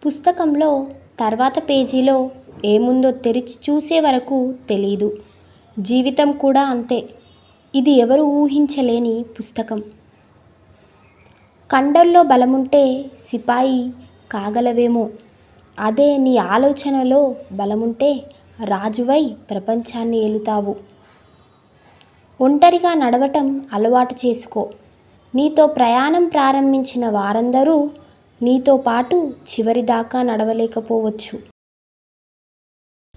పుస్తకంలో తర్వాత పేజీలో ఏముందో తెరిచి చూసే వరకు తెలీదు. జీవితం కూడా అంతే. ఇది ఎవరు ఊహించలేని పుస్తకం. కండల్లో బలముంటే సిపాయి కాగలవేమో, అదే నీ ఆలోచనలో బలముంటే రాజువై ప్రపంచాన్ని ఏలుతావు. ఒంటరిగా నడవటం అలవాటు చేసుకో. నీతో ప్రయాణం ప్రారంభించిన వారందరూ నీతో పాటు చివరిదాకా నడవలేకపోవచ్చు.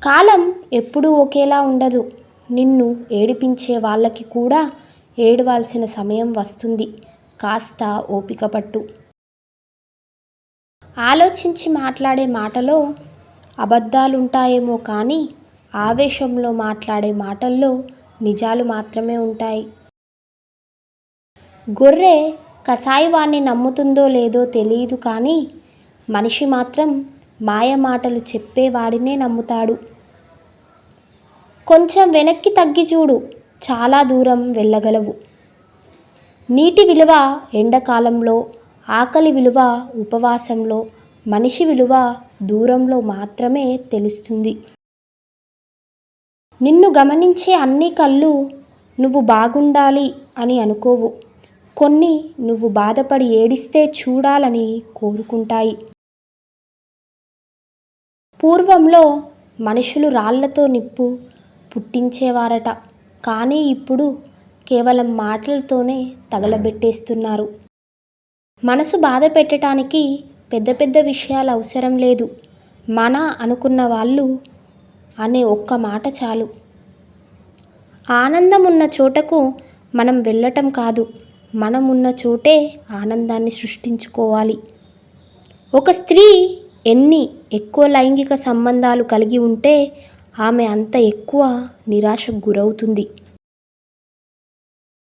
కాలం ఎప్పుడూ ఒకేలా ఉండదు. నిన్ను ఏడిపించే వాళ్ళకి కూడా ఏడవాల్సిన సమయం వస్తుంది. కాస్త ఓపిక పట్టు. ఆలోచించి మాట్లాడే మాటలో అబద్ధాలుంటాయేమో కానీ ఆవేశంలో మాట్లాడే మాటల్లో నిజాలు మాత్రమే ఉంటాయి. గొర్రె కసాయివాణ్ణి నమ్ముతుందో లేదో తెలియదు కానీ మనిషి మాత్రం మాయ మాటలు చెప్పేవాడినే నమ్ముతాడు. కొంచెం వెనక్కి తగ్గి చూడు, చాలా దూరం వెళ్ళగలవు. నీటి విలువ ఎండాకాలంలో, ఆకలి విలువ ఉపవాసంలో, మనిషి విలువ దూరంలో మాత్రమే తెలుస్తుంది. నిన్ను గమనించే అన్ని కళ్ళు నువ్వు బాగుండాలి అని అనుకోవు. కొన్ని నువ్వు బాధపడి ఏడిస్తే చూడాలని కోరుకుంటాయి. పూర్వంలో మనుషులు రాళ్లతో నిప్పు పుట్టించేవారట, కానీ ఇప్పుడు కేవలం మాటలతోనే తగలబెట్టేస్తున్నారు. మనసు బాధ పెట్టడానికి పెద్ద పెద్ద విషయాలు అవసరం లేదు. మన అనుకున్న వాళ్ళు అనే ఒక్క మాట చాలు. ఆనందం ఉన్న చోటకు మనం వెళ్ళటం కాదు, మనం ఉన్న చోటే ఆనందాన్ని సృష్టించుకోవాలి. ఒక స్త్రీ ఎన్ని ఎక్కువ లైంగిక సంబంధాలు కలిగి ఉంటే ఆమె అంత ఎక్కువ నిరాశకు గురవుతుంది.